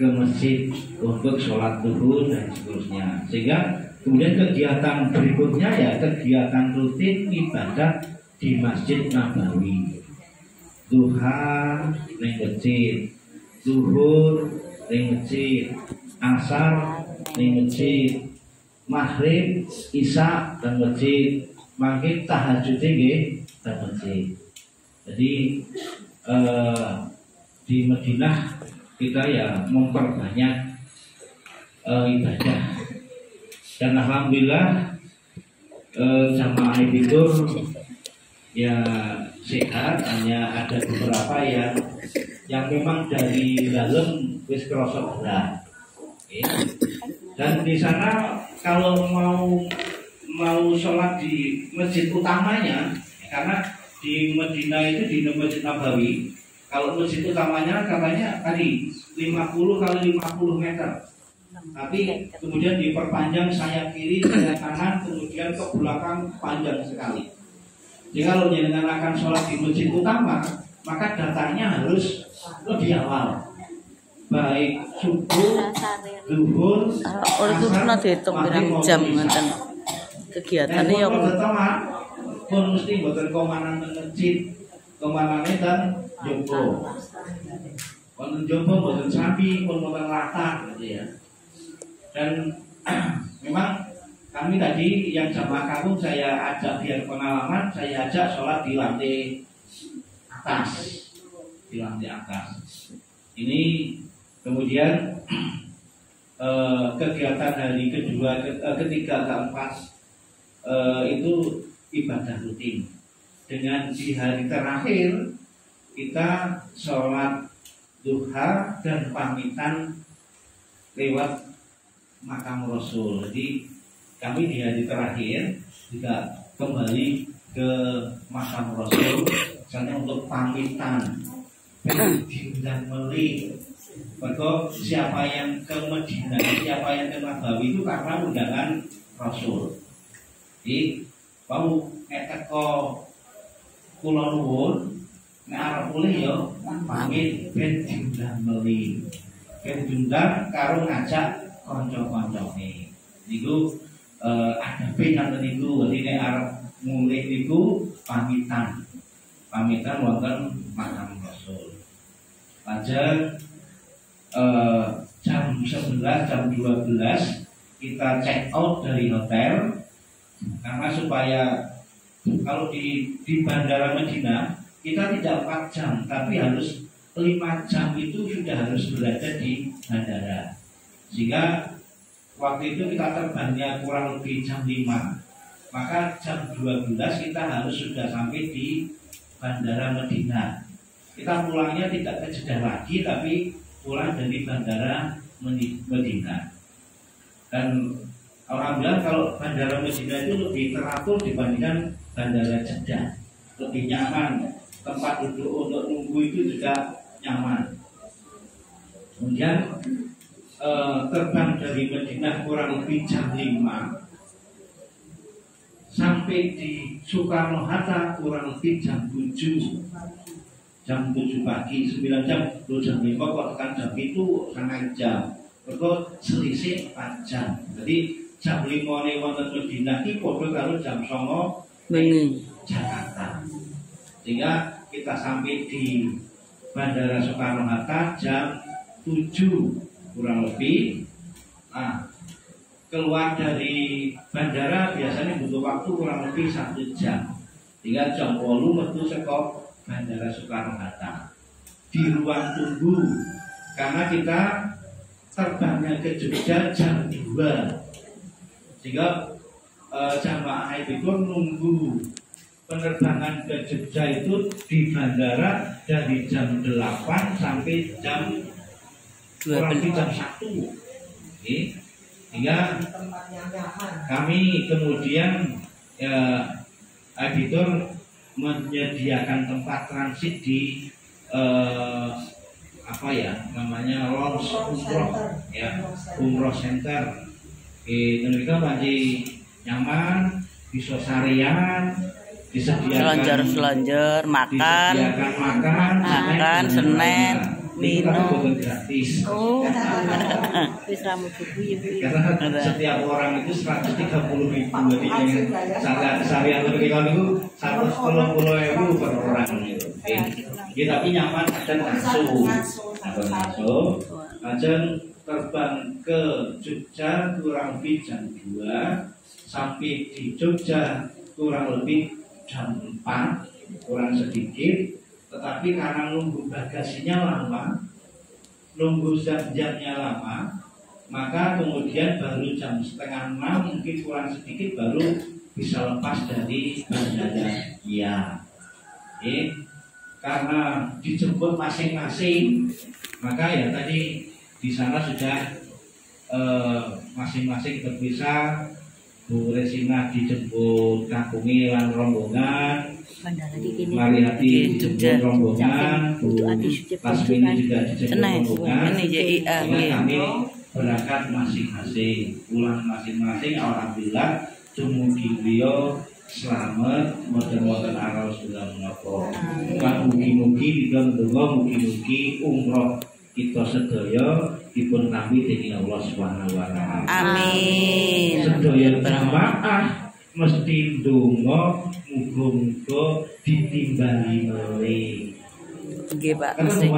ke masjid untuk sholat zuhur dan seterusnya. Sehingga kemudian kegiatan berikutnya ya kegiatan rutin ibadah di Masjid Nabawi. Duha ning masjid, zuhur ning masjid, asar ning masjid, maghrib, isya dan masjid, maghrib tahajud nggih dan masjid. Jadi di Madinah kita ya memperbanyak ibadah dan alhamdulillah jamaah itu ya sehat, hanya ada beberapa yang memang dari dalam wis krasa berat. Dan di sana kalau mau sholat di masjid utamanya, karena di Madinah itu di Masjid Nabawi, kalau masjid utamanya katanya tadi 50 kali 50 meter, tapi kemudian diperpanjang sayap kiri, sayap kanan, kemudian ke belakang panjang sekali. Jadi kalau jenengan akan sholat di masjid utama, maka datangnya harus lebih awal, baik subuh, zuhur, asar, maghrib, jam kegiatannya ya pun mesti buatan komanan masjid, komanannya dan jopo, buatan jopo, buatan sapi, pun buatan latar, gitu ya. Dan memang kami tadi yang jamaah kampung saya ajak biar pengalaman, saya ajak sholat di lantai atas, di lantai atas. Ini kemudian kegiatan hari kedua, ketiga, keempat itu ibadah rutin. Dengan di hari terakhir kita sholat duha dan pamitan lewat makam Rasul. Jadi kami di hari terakhir juga kembali ke makam Rasul misalnya untuk pamitan dan meli. Maka siapa yang ke Madinah, siapa yang ke Nabawi itu karena undangan Rasul. Jadi mau teko kula nuwun nek arep mulih ya pamit ben diundang meli. Ben diundang karo ngajak kanca-kancane. Niku ada pengen niku, jadi nek arep mulih niku pamitan wonten makam Rasul. Lajeng jam 11, jam 12 kita check out dari hotel, karena supaya kalau di Bandara Madinah kita tidak 4 jam, tapi harus 5 jam itu sudah harus berada di bandara. Sehingga waktu itu kita terbangnya kurang lebih jam 5, maka jam 12 kita harus sudah sampai di Bandara Madinah. Kita pulangnya tidak ke Jeddah lagi, tapi pulang dari Bandara Madinah. Dan alhamdulillah kalau Bandara Madinah itu lebih teratur dibandingkan Bandara Jeddah, lebih nyaman, tempat duduk untuk nunggu itu juga nyaman. Kemudian terbang dari Madinah kurang lebih jam 5, sampai di Soekarno Hatta kurang lebih jam 7 pagi, 9 jam, jam 5 kok tekan jam itu setengah jam, kok selisih 4 jam. Jadi jam 5 nih wonten Madinah iki padha karo jam 9 Jakarta. Sehingga kita sampai di Bandara Soekarno Hatta jam 7 kurang lebih. Nah, keluar dari bandara biasanya butuh waktu kurang lebih 1 jam. Hingga jam 8 metu saka Bandara Soekarno Hatta. Di ruang tunggu, karena kita terbangnya ke Jogja jam 2. Sehingga jamaah itu nunggu penerbangan ke Jogja itu di bandara dari jam 8 sampai jam kurang lebih jam 1. Hingga kami kemudian editor menyediakan tempat transit di lounge umroh ya, umroh center. Mereka masih nyaman, bisa sarian, disediakan selanjar makan, Senin, Itu kan bukan gratis. Oh. Wis ramu cukup ya, Bu. Karena setiap orang itu 130.000, jadi seharian lebih kalau itu 110.000 per orang gitu. Ya, tapi nyaman dan langsung terbang ke Jogja kurang lebih jam 2, sampai di Jogja kurang lebih jam 4 kurang sedikit. Tetapi karena nunggu bagasinya lama, nunggu jamnya lama, maka kemudian baru jam setengah 6 mungkin kurang sedikit baru bisa lepas dari bandara. Ya, karena dijemput masing-masing, maka ya tadi di sana sudah masing-masing berpisah. Bu Resina dijemput kakungi lan rombongan, Mariati dijemput rombongan, Bu Lasmini juga dijemput rombongan. Kami berangkat masing-masing, pulang masing-masing. Alhamdulillah, dumugi beliau selamat, moden-moden aral sudah menapa. Lan mugi-mugi kita ndonga mugi-mugi umroh kita sedaya dipun tampi dening Allah Subhanahu wa taala. Amin. Sedaya jamaah mesti ndonga muga-muga ditimbali malih. Nggih, Pak. Mesti.